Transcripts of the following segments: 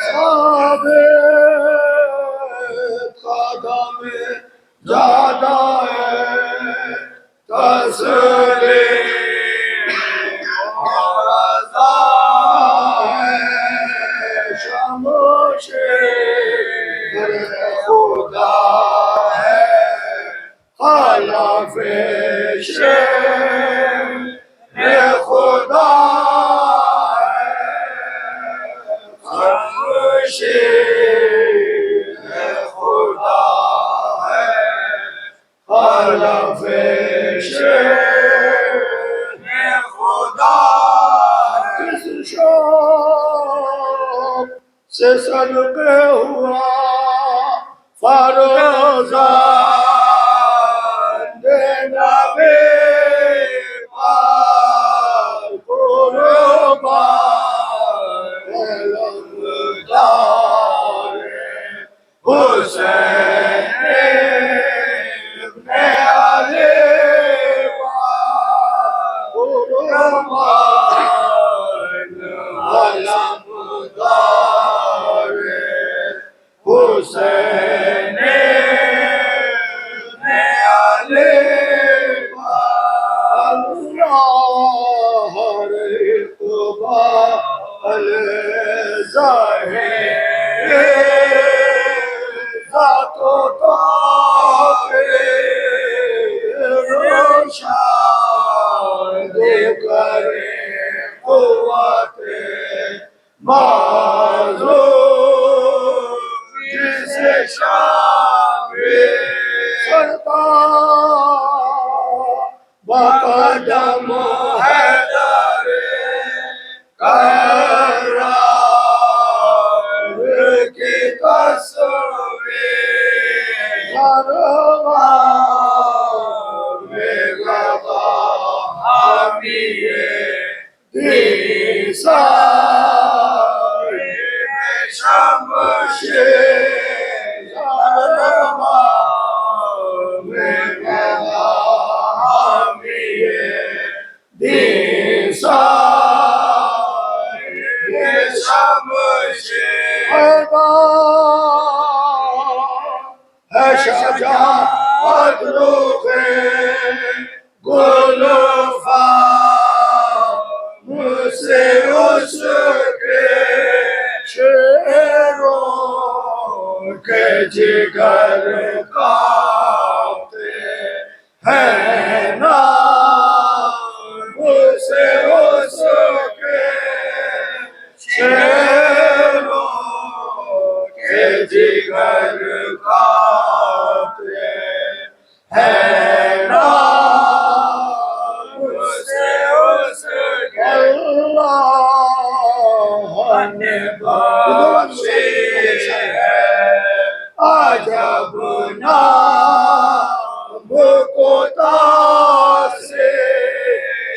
ثابت قدم زیادہ ہے تسلیم اور رضا ہے شمشیر خدا ہے خلاف شیر خدا شیر خدا ہے خلاف شیر خدا کس شوق سے صدقے ہوا فرزند نبی پاک قربان علمدار حسین ابن علی پاک قربان علمدار حسین ابن علی اللہ اقبال ظاہر ذات و روشن کرے قوت معذور جسے شامل سرکار بقدم حیدر کرار کی تصویر دربار میں گدا حامیے دیسار شمشیر دربار میں گدا حامیے دیسار شمشیر ہے شجاعت روح گلوفار مجھ سے اس کے شیروں کے جگر کانپتے ہیں نام مجھ سے اس کے شیروں کے جگر کانپتے ہیں نام مجھ سے اس کے اللہ نے بخشی ہے عجب نام کو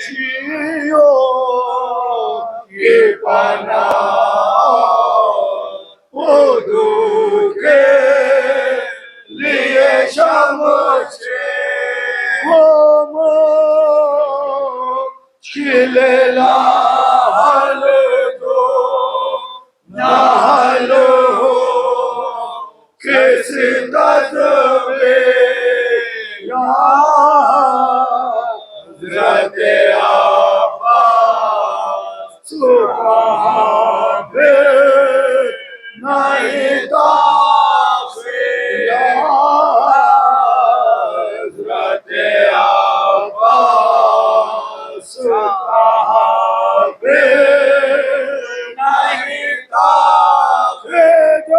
تاسیشیوں کی پناہ اردو کے لیے شمشیر وہ مشکل حل دو نہ حل ہو کس تدبیر یا حضرت عباس کہاں پھر نہیں تاخیر یا حضرت عباس کہاں پھر نہیں تاخیر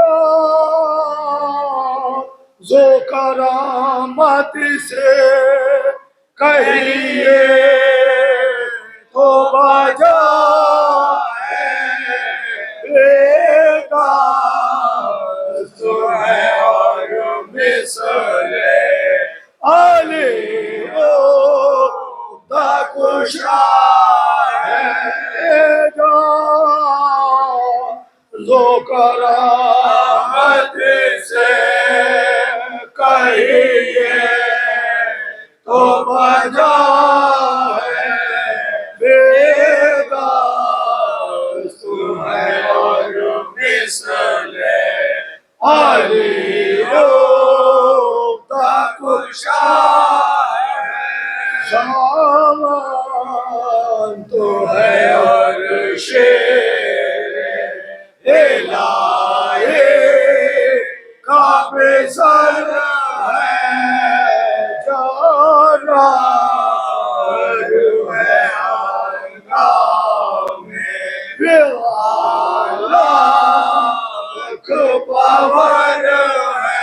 جو کرامت سے کہیے تو بجائے بیدست ہے اور مثل علی عقدہ کشا ہے جو کرامت سے کہیے تو بجائے بیدست ہے مثل علی روتا کشائے سامان تو ہے اور شیر الہی کا بسر ہے جانا پاور ہے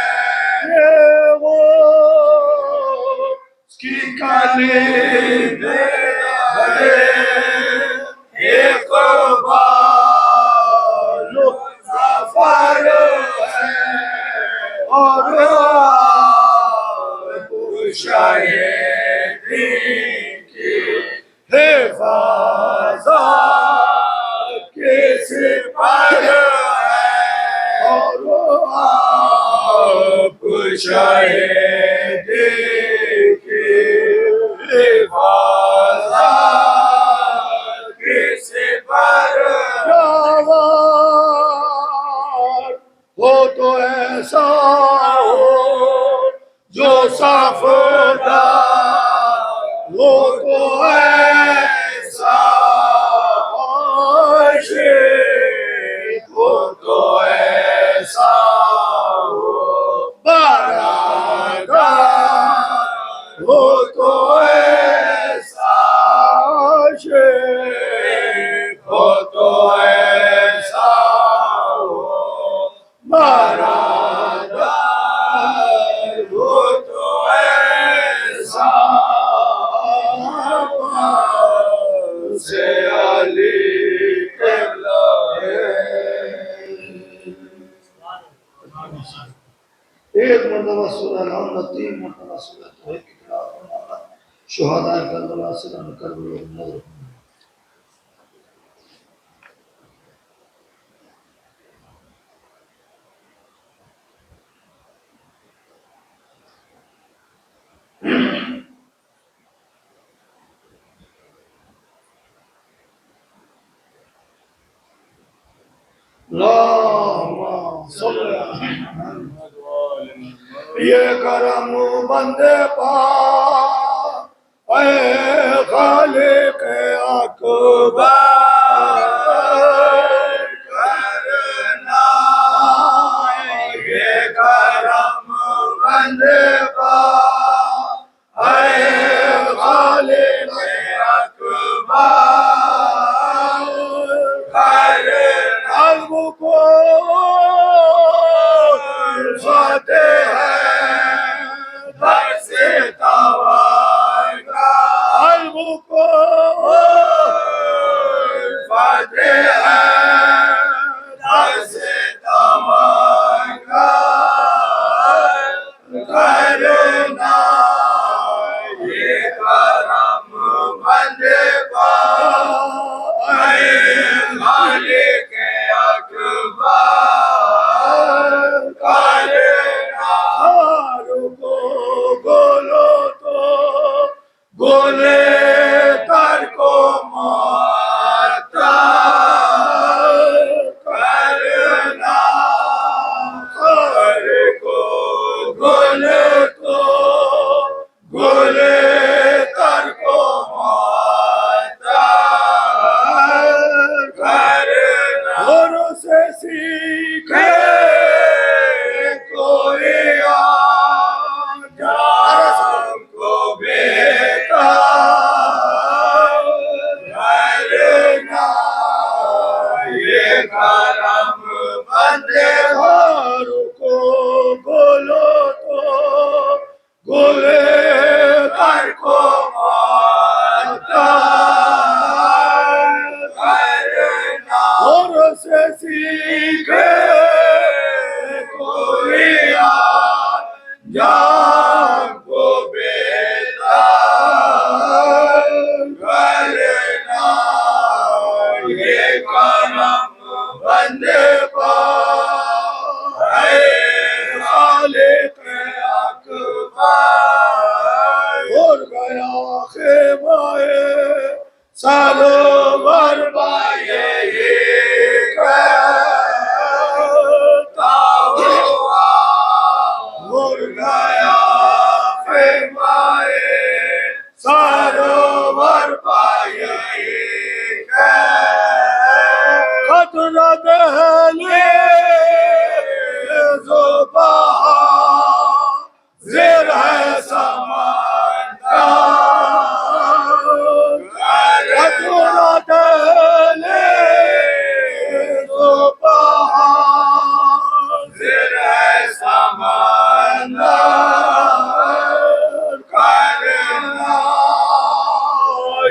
وہ اس کی کلید ہے ایک بال ظفر ہے اور شاہدین کی حفاظت کے سپر شاہدین کی حفاظت کے سپر جوان ہو تو ایسا ہو جو صفدار ہو تو ایسا عاشق ہو تو ایسا ہو تو ایسا عاشق ہو تو ایسا برادر ہو تو ایسا سے علی قبلہ ہے ایک مرتبہ سورہ نو تین مرتبہ سورہ توحید کی تلاوت فرمانا شہداء کربلا سے کربلا نظر اللہم صلی اللہ یہ کرم بندے پاک اے خالق اکبر کرنا یہ کرم بندے پاک اے خالق اکبر قلب کو فاتح ہے بس توانگا قلب کو فاتح ہے بس توانگا کرنا یہ کرم بندے پاک اے خالق اکبر کرنا ہارو کو گولو تو گولے تر کو معطل کرنا ہر کو گولے تو گولے تر کو معطل کرنا اور سے سیکھے کوئی آنجام کو بیٹا کرنا یہ کرم بندے ہارو کو بولو تو گولے تر کو معطل کرنا اور سے سیکھے کوئی آنجام کو بیٹا کرنا یہ کرم بندے پاک اے خالق اکبر اور گیا خیمہ سالو بربائے قدرت دہلی زبا زیر ہے سمندر قدرت دہلی زبا زیر ہے سمندر کرنا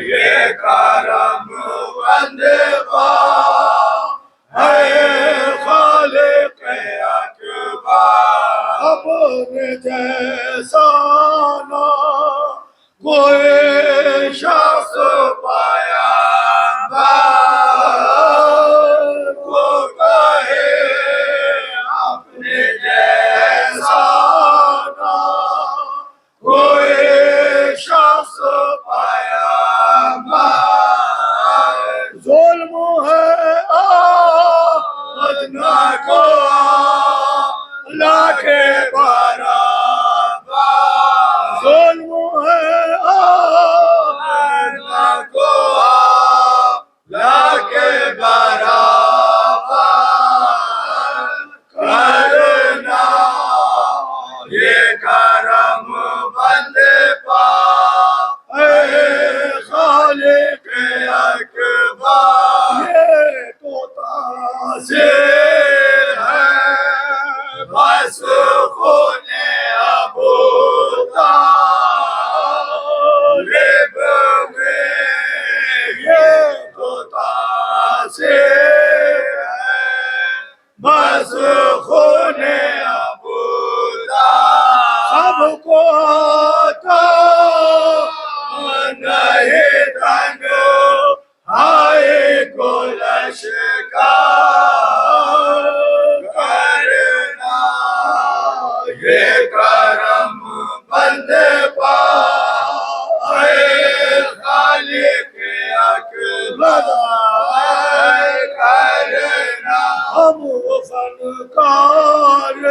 یہ کرم بندے پا ہے خالق اکبر اپنے جیسا نہ کوئی شخص پایا کو کہے اپنے جیسا نہ کوئی شخص پایا ظلم ہے ادنا کو اللہ کے برابر ظلم ہے ادنا کو اللہ کے برابر کرنا یہ کرم بندے پا اے خالق اکبر یہ تو تاثیر ہے بس خون ابو طالب میں یہ تو تاثیر ہے بس خون ابو سب کو آتا نہیں تنگ آئے کو لشکر کرنا یہ کرم بندے پا اے خالق اکبر کرنا ہم فنکار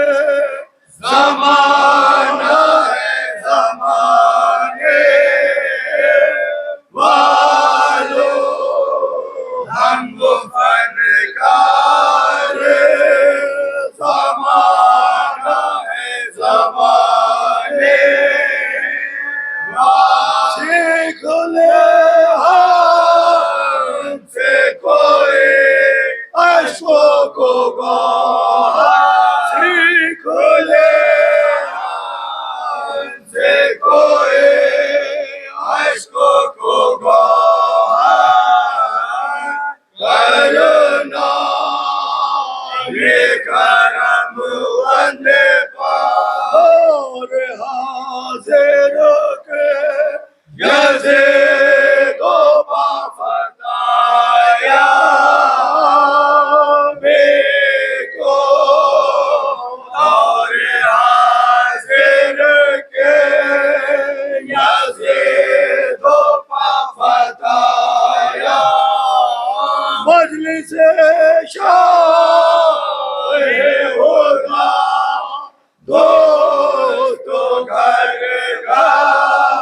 زمانہ ہے زمانے والو ہم فنکار زمانہ ہے زمانے سیکھ لے ہم سے کوئی عشقوں کو سیکھ لے ہم سے کوئی عشقوں کو کرنا یہ کرم بندے پا اور حاضر کے یزید و فتایا کو اور حاضر کے یزید و فتایا مجلس شاہ ہوگا دوستو گھر کرنا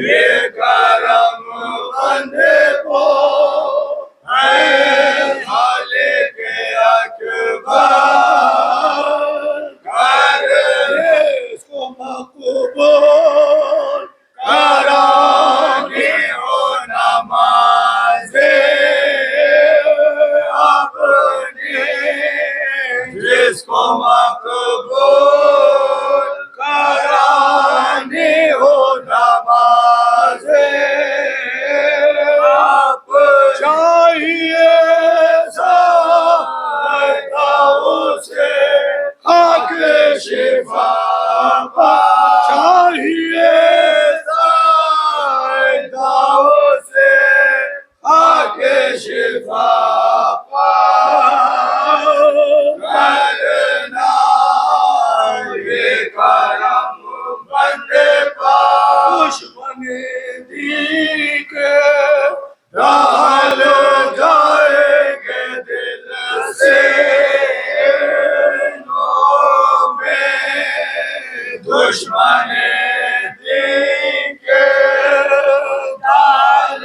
یہ کرم بندے کو اے خالق اکبر کرے اس کو مقبول کرانی ہو نماز اپنی جس کو مقبول کرانی ہو نماز چاہیے سایہ اسے حق شفا چاہیے سایہ اسے حق شفا کرنا یہ کرم بندے پا دشمن دی کے ڈال جائیں گے دل سے دشمن دی کے ڈال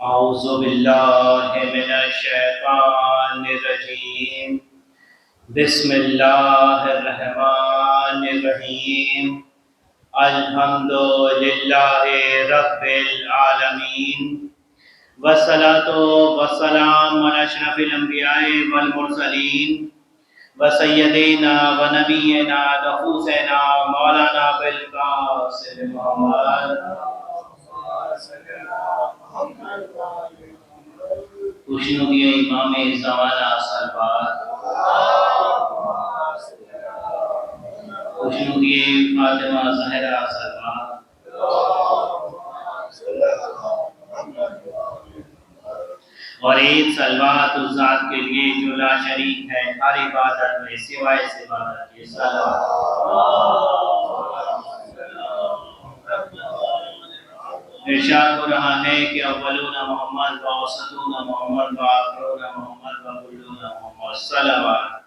اعوذ باللہ من الشیطان الرجیم بسم اللہ الرحمن الرحیم الحمد للہ رب العالمین والصلاة والسلام علی اشرف الانبیاء والمرسلین وسیدنا ونبینا نفوسنا مولانا بالقاسم محمد خوشنودی امام زمانہ سربات خوشنودی فاطمہ زہرا سربات اور ایک صلوات اس ذات کے لیے جو لا شریک ہے ہر عبادت میں سوائے اس عبادت کے ارشاد ہو رہا ہے کہ اولون محمد و اوسطون محمد و آخرون محمد و کلون محمد صلوات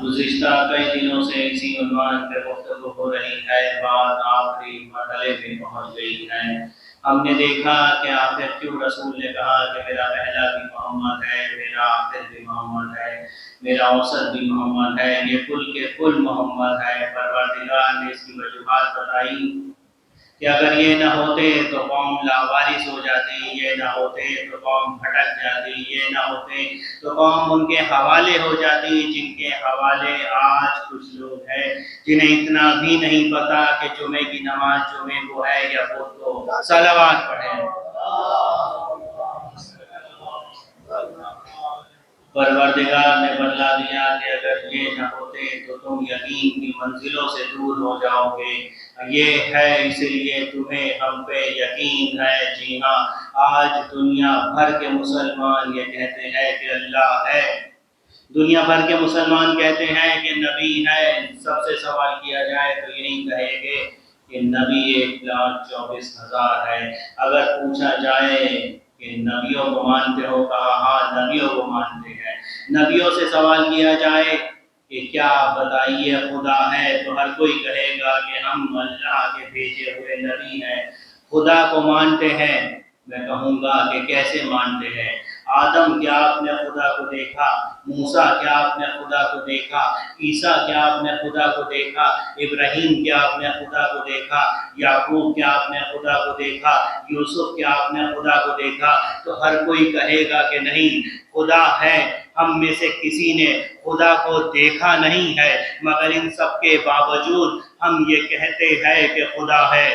گزشتہ کئی دنوں سے اسی عنوان پہ گفتگو ہو رہی ہے، بات آخری مرحلے پہ پہنچ گئی ہے۔ ہم نے دیکھا کہ آخر کیوں رسول نے کہا کہ میرا پہلا بھی محمد ہے، میرا آخر بھی محمد ہے، میرا اوسط بھی محمد ہے، یہ کل کے کل محمد ہے۔ پروردگار نے اس کی وجوہات بتائی کہ اگر یہ نہ ہوتے تو قوم لاوارث ہو جاتی، یہ نہ ہوتے تو قوم بھٹک جاتی، یہ نہ ہوتے تو قوم ان کے حوالے ہو جاتی، جن کے حوالے آج کچھ لوگ ہیں جنہیں اتنا بھی نہیں پتا کہ جمعے کی نماز جمعے کو ہے یا بدھ کو۔ صلوات پڑھیں۔ پروردگار نے بدلا دیا کہ اگر یہ نہ ہوتے تو تم یقین کی منزلوں سے دور ہو جاؤ گے، یہ ہے اس لیے تمہیں ہم پہ یقین ہے۔ جی ہاں، آج دنیا بھر کے مسلمان یہ کہتے ہیں کہ اللہ ہے، دنیا بھر کے مسلمان کہتے ہیں کہ نبی ہے۔ سب سے سوال کیا جائے تو یہی کہے گے کہ نبی 1,24,000 ہے۔ اگر پوچھا جائے کہ نبیوں کو مانتے ہو، کہا ہاں نبیوں کو مانتے ہیں۔ نبیوں سے سوال کیا جائے کہ کیا بتائیے خدا ہے، تو ہر کوئی کہے گا کہ ہم اللہ کے بھیجے ہوئے نبی ہیں، خدا کو مانتے ہیں۔ میں کہوں گا کہ کیسے مانتے ہیں؟ آدم کیا آپ نے خدا کو دیکھا؟ موسیٰ کیا آپ نے خدا کو دیکھا؟ عیسیٰ کیا آپ نے خدا کو دیکھا؟ ابراہیم کیا آپ نے خدا کو دیکھا؟ یعقوب کیا آپ نے خدا کو دیکھا؟ یوسف کیا آپ نے خدا کو دیکھا؟ تو ہر کوئی کہے گا کہ نہیں، خدا ہے، ہم میں سے کسی نے خدا کو دیکھا نہیں ہے، مگر ان سب کے باوجود ہم یہ کہتے ہیں کہ خدا ہے۔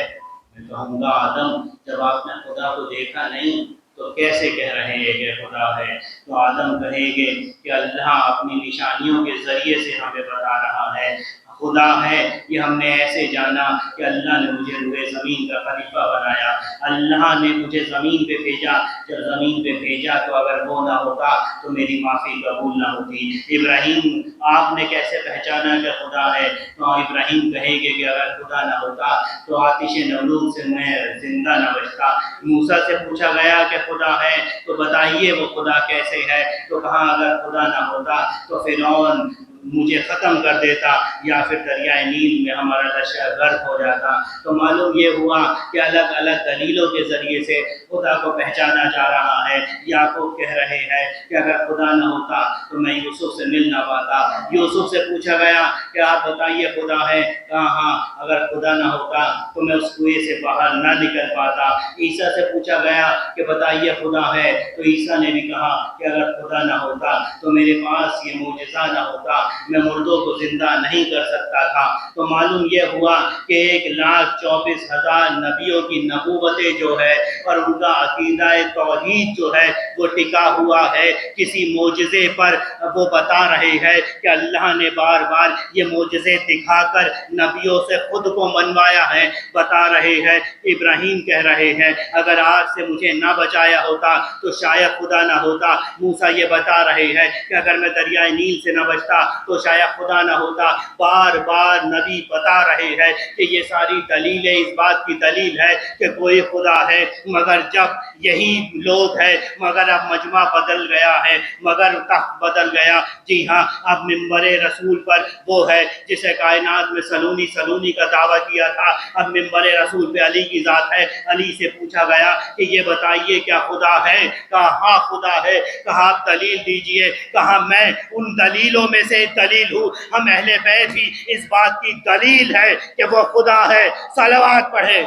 میں کہوں گا آدم جب آپ نے خدا کو دیکھا نہیں تو کیسے کہہ رہے ہیں کہ خدا ہے؟ تو آدم کہیں گے کہ اللہ اپنی نشانیوں کے ذریعے سے ہمیں بتا رہا ہے خدا ہے۔ یہ ہم نے ایسے جانا کہ اللہ نے مجھے روئے زمین کا خلیفہ بنایا، اللہ نے مجھے زمین پہ بھیجا، جب زمین پہ بھیجا تو اگر وہ نہ ہوتا تو میری معافی قبول نہ ہوتی۔ ابراہیم آپ نے کیسے پہچانا کہ خدا ہے؟ تو ابراہیم کہیں گے کہ اگر خدا نہ ہوتا تو آتش نمرود سے میں زندہ نہ بچتا۔ موسیٰ سے پوچھا گیا کہ خدا ہے تو بتائیے وہ خدا کیسے ہے؟ تو کہا اگر خدا نہ ہوتا تو فرعون مجھے ختم کر دیتا یا پھر دریائے نیل میں ہمارا لشکر غرق ہو جاتا۔ تو معلوم یہ ہوا کہ الگ الگ دلیلوں کے ذریعے سے خدا کو پہچانا جا رہا ہے۔ یعقوب کہہ رہے ہیں کہ اگر خدا نہ ہوتا تو میں یوسف سے مل نہ پاتا۔ یوسف سے پوچھا گیا کہ آپ بتائیے خدا ہے؟ کہا ہاں اگر خدا نہ ہوتا تو میں اس کنویں سے باہر نہ نکل پاتا۔ عیسیٰ سے پوچھا گیا کہ بتائیے خدا ہے؟ تو عیسیٰ نے بھی کہا کہ اگر خدا نہ ہوتا تو میرے پاس یہ معجزہ نہ ہوتا، میں مردوں کو زندہ نہیں کر سکتا تھا۔ تو معلوم یہ ہوا کہ 1,24,000 نبیوں کی نبوتیں جو ہے اور ان کا عقیدہ توحید جو ہے وہ ٹکا ہوا ہے کسی معجزے پر۔ وہ بتا رہے ہیں کہ اللہ نے بار بار یہ معجزے دکھا کر نبیوں سے خود کو منوایا ہے۔ بتا رہے ہیں، ابراہیم کہہ رہے ہیں اگر آگ سے مجھے نہ بچایا ہوتا تو شاید خدا نہ ہوتا۔ موسیٰ یہ بتا رہے ہیں کہ اگر میں دریائے نیل سے نہ بچتا تو شاید خدا نہ ہوتا۔ بار بار نبی بتا رہے ہیں کہ یہ ساری دلیلیں اس بات کی دلیل ہے کہ کوئی خدا ہے، مگر جب یہی لوگ ہے، مگر اب مجمع بدل گیا ہے، مگر تخت بدل گیا۔ جی ہاں، اب منبر رسول پر وہ ہے جسے کائنات میں سلونی کا دعویٰ کیا تھا، اب منبر رسول پہ علی کی ذات ہے۔ علی سے پوچھا گیا کہ یہ بتائیے کیا خدا ہے؟ کہا ہاں خدا ہے۔ کہا آپ دلیل دیجئے۔ کہا میں ان دلیلوں میں سے ایک دلیل ہوں، ہم اہل بیت ہی اس بات کی دلیل ہے کہ وہ خدا ہے۔ صلوات پڑھے۔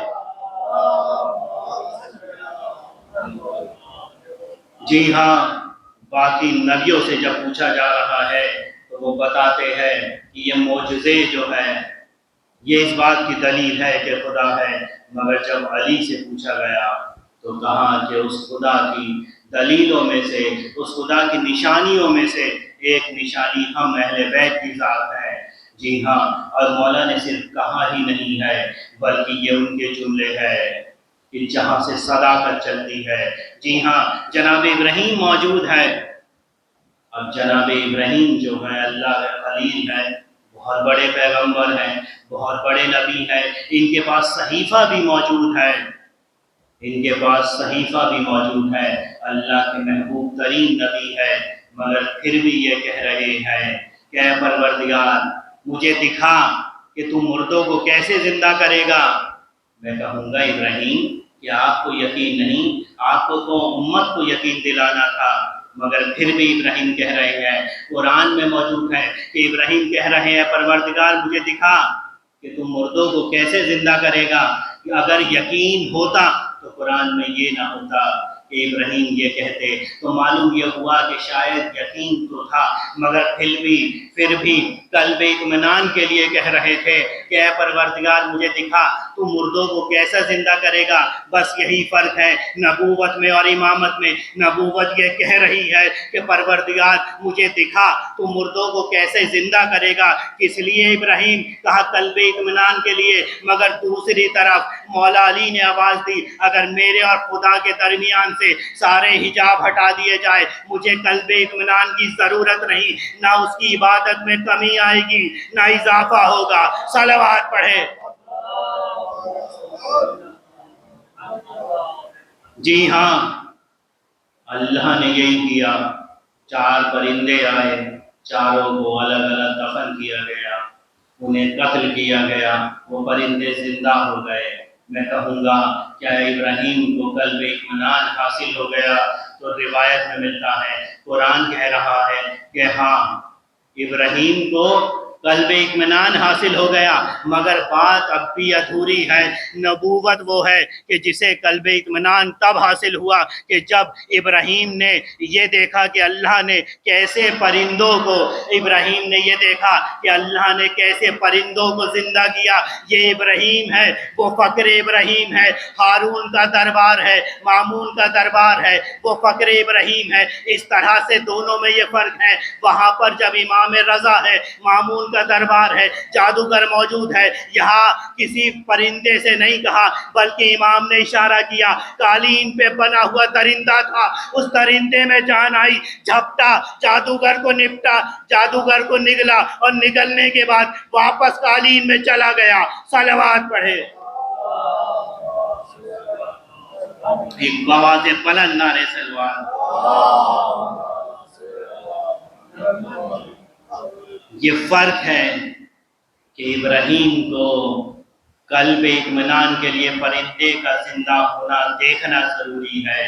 جی ہاں، باقی نبیوں سے جب پوچھا جا رہا ہے تو وہ بتاتے ہیں کہ یہ معجزے جو ہیں یہ اس بات کی دلیل ہے کہ خدا ہے، مگر جب علی سے پوچھا گیا تو کہا کہ اس خدا کی دلیلوں میں سے، اس خدا کی نشانیوں میں سے ایک نشانی ہم اہل بیت کی ذات ہے۔ جی ہاں، اور مولا نے صرف کہا ہی نہیں ہے بلکہ یہ ان کے جملے ہے کہ جہاں سے صداقت چلتی ہے۔ جی ہاں، جناب ابراہیم موجود ہے۔ اب جناب ابراہیم جو ہے اللہ کے خلیل ہے، بہت بڑے پیغمبر ہیں، بہت بڑے نبی ہیں، ان کے پاس صحیفہ بھی موجود ہے، ان کے پاس صحیفہ بھی موجود ہے، اللہ کے محبوب ترین نبی ہے، مگر پھر بھی یہ کہہ رہے ہیں کہ اے پروردگار مجھے دکھا کہ تو مردوں کو کیسے زندہ کرے گا۔ میں کہوں گا ابراہیم کہ آپ کو یقین نہیں، آپ کو تو امت کو یقین دلانا تھا، مگر پھر بھی ابراہیم کہہ رہے ہیں، قرآن میں موجود ہے کہ ابراہیم کہہ رہے ہیں پروردگار مجھے دکھا کہ تم مردوں کو کیسے زندہ کرے گا۔ کہ اگر یقین ہوتا تو قرآن میں یہ نہ ہوتا کہ ابراہیم یہ کہتے، تو معلوم یہ ہوا کہ شاید یقین تو تھا مگر پھر بھی قلب اطمینان کے لیے کہہ رہے تھے کہ اے پروردگار مجھے دکھا تو مردوں کو کیسا زندہ کرے گا۔ بس یہی فرق ہے نبوت میں اور امامت میں۔ نبوت یہ کہہ رہی ہے کہ پروردگار مجھے دکھا تو مردوں کو کیسے زندہ کرے گا، اس لیے ابراہیم کہا قلب اطمینان کے لیے، مگر دوسری طرف مولا علی نے آواز دی اگر میرے اور خدا کے درمیان سے سارے حجاب ہٹا دیے جائے مجھے قلب اطمینان کی ضرورت نہیں، نہ اس کی عبادت میں کمی آئے گی نہ اضافہ ہوگا۔ صلوات پڑھے۔ جی ہاں، اللہ نے یہی کیا، 4 پرندے آئے، چاروں کو الگ الگ دفن کیا گیا، انہیں قتل کیا گیا، وہ پرندے زندہ ہو گئے۔ میں کہوں گا کیا ابراہیم کو قلب اطمینان حاصل ہو گیا؟ تو روایت میں ملتا ہے، قرآن کہہ رہا ہے کہ ہاں ابراہیم کو قلب اطمینان حاصل ہو گیا، مگر بات اب بھی ادھوری ہے۔ نبوت وہ ہے کہ جسے قلب اطمینان تب حاصل ہوا کہ جب ابراہیم نے یہ دیکھا کہ اللہ نے کیسے پرندوں کو، ابراہیم نے یہ دیکھا کہ اللہ نے کیسے پرندوں کو زندہ کیا۔ یہ ابراہیم ہے، وہ فقر ابراہیم ہے، ہارون کا دربار ہے، مامون کا دربار ہے، وہ فقر ابراہیم ہے۔ اس طرح سے دونوں میں یہ فرق ہے، وہاں پر جب امام رضا ہے، مامون کا دربار ہے، جادوگر موجود ہے، یہاں کسی پرندے سے نہیں کہا بلکہ امام نے اشارہ کیا، قالین پہ بنا ہوا درندہ تھا، اس درندے میں جان آئی، جھپٹا، جادوگر کو نپٹا، جادوگر کو نگلا اور نگلنے کے بعد واپس قالین میں چلا گیا۔ صلوات پڑھے۔ ایک آواز بلند نعرے سلوات۔ یہ فرق ہے کہ ابراہیم کو قلب اطمینان کے لیے پرندے کا زندہ ہونا دیکھنا ضروری ہے،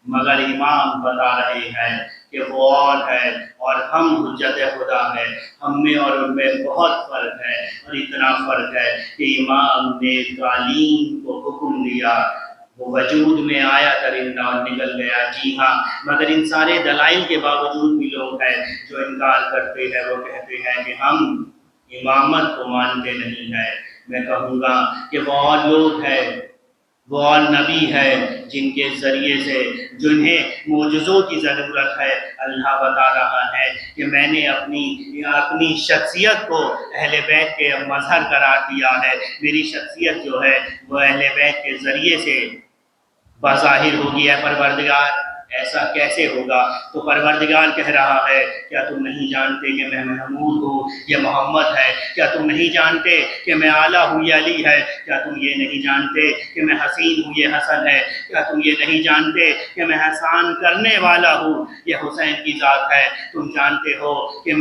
مگر امام بتا رہے ہیں کہ وہ اور ہے اور ہم حجت خدا ہے، ہم میں اور ان میں بہت فرق ہے، اور اتنا فرق ہے کہ امام نے قالین کو حکم دیا، وہ وجود میں آیا درندہ اور نکل گیا۔ جی ہاں، مگر ان سارے دلائل کے باوجود بھی لوگ ہیں جو انکار کرتے ہیں، وہ کہتے ہیں کہ ہم امامت کو مانتے نہیں ہیں۔ میں کہوں گا کہ وہ اور لوگ ہیں، وہ اور نبی ہے جن کے ذریعے سے جنہیں معجزوں کی ضرورت ہے۔ اللہ بتا رہا ہے کہ میں نے اپنی شخصیت کو اہل بیت کے مظہر قرار دیا ہے، میری شخصیت جو ہے وہ اہل بیت کے ذریعے سے بظاہر ہوگی۔ ہے پروردگار ایسا کیسے ہوگا؟ تو پروردگار کہہ رہا ہے کیا تم نہیں جانتے کہ میں محمود ہوں، یہ محمد ہے؟ کیا تم نہیں جانتے کہ میں اعلیٰ ہوں، یہ علی ہے؟ کیا تم یہ نہیں جانتے کہ میں حسین ہوں، یہ حسن ہے؟ کیا تم یہ نہیں جانتے کہ میں احسان کرنے والا ہوں، یہ حسین کی ذات ہے؟ تم جانتے ہو کہ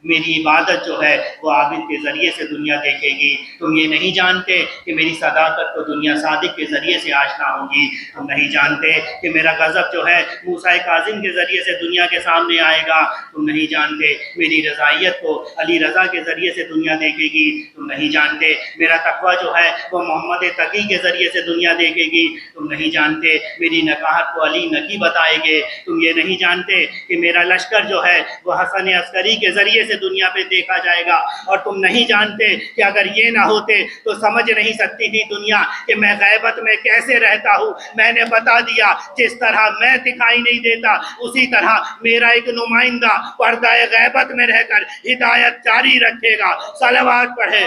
میری عبادت جو ہے وہ عابد کے ذریعے سے دنیا دیکھے گی؟ تم یہ نہیں جانتے کہ میری صداقت کو دنیا صادق کے ذریعے سے آشنا ہوگی؟ تم نہیں جانتے کہ میرا غضب جو ہے موسیٰ کاظم کے ذریعے سے دنیا کے سامنے آئے گا؟ تم نہیں جانتے میری رضائیت کو علی رضا کے ذریعے سے دنیا دیکھے گی؟ تم نہیں جانتے میرا تقویٰ جو ہے وہ محمد تقی کے ذریعے سے دنیا دیکھے گی؟ تم نہیں جانتے میری نکاحت کو علی نقی بتائے گے؟ تم یہ نہیں جانتے کہ میرا لشکر جو ہے وہ حسن عسکری کے ذریعے سے دنیا پہ دیکھا جائے گا؟ اور تم نہیں جانتے کہ اگر یہ نہ ہوتے تو سمجھ نہیں سکتی تھی دنیا کہ میں غیبت میں کیسے رہتا ہوں۔ میں نے بتا دیا جس طرح میں دکھائی نہیں دیتا اسی طرح میرا ایک نمائندہ پردہ غیبت میں رہ کر ہدایت جاری رکھے گا۔ صلوات پڑھے۔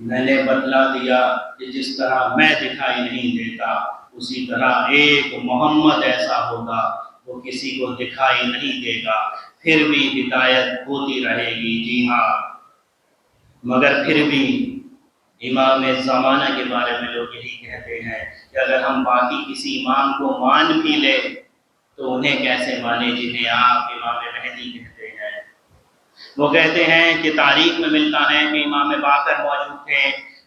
میں نے بتلا دیا کہ جس طرح میں دکھائی نہیں دیتا اسی طرح ایک محمد ایسا ہوگا وہ کسی کو دکھائی نہیں دے گا، پھر بھی ہدایت ہوتی رہے گی۔ جی ہاں، مگر پھر بھی امام زمانہ کے بارے میں لوگ یہی کہتے ہیں کہ اگر ہم باقی کسی امام کو مان بھی لیں تو انہیں کیسے مانے جنہیں آپ امام مہدی کہتے ہیں؟ وہ کہتے ہیں کہ تاریخ میں ملتا ہے کہ امام باقر موجود تھے،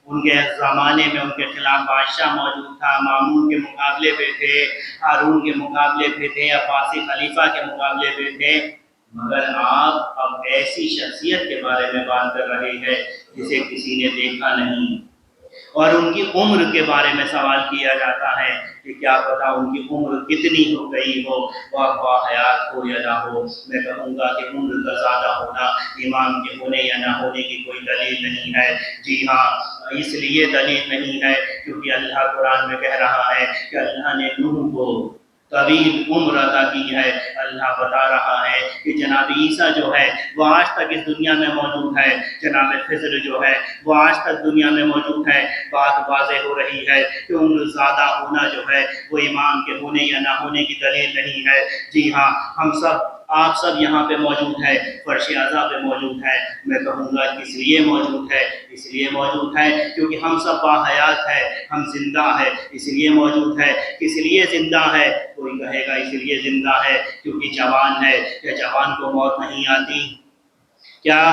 ان کے زمانے میں ان کے خلاف بادشاہ موجود تھا، مامون کے مقابلے پہ تھے، ہارون کے مقابلے پہ تھے، عباسی خلیفہ کے مقابلے پہ تھے، مگر آپ اب ایسی شخصیت کے بارے میں بات کر رہے ہیں جسے کسی نے دیکھا نہیں، اور ان کی عمر کے بارے میں سوال کیا جاتا ہے کہ کیا پتا ان کی عمر کتنی ہو گئی ہو، وہ باحیات ہو یا نہ ہو۔ میں کہوں گا کہ عمر کا زیادہ ہونا امام کے ہونے یا نہ ہونے کی کوئی دلیل نہیں ہے۔ جی ہاں، اس لیے دلیل نہیں ہے کیونکہ اللہ قرآن میں کہہ رہا ہے کہ اللہ نے نوح کو طویل عمر عطا کی ہے۔ اللہ بتا رہا ہے کہ جناب عیسیٰ جو ہے وہ آج تک اس دنیا میں موجود ہے، جناب خضر جو ہے وہ آج تک دنیا میں موجود ہے۔ بات واضح ہو رہی ہے کہ عمر زیادہ ہونا جو ہے وہ امام کے ہونے یا نہ ہونے کی دلیل نہیں ہے۔ جی ہاں، ہم سب آپ سب یہاں پہ موجود ہے، فرش اعظم پہ موجود ہے۔ میں کہوں گا کس لیے موجود ہے؟ اس لیے موجود ہے کیونکہ ہم سب باحیات ہے، ہم زندہ ہے اس لیے موجود ہے۔ کس لیے زندہ ہے؟ کوئی کہے گا اس لیے زندہ ہے کیونکہ جوان ہے۔ کیا جوان کو موت نہیں آتی؟ کیا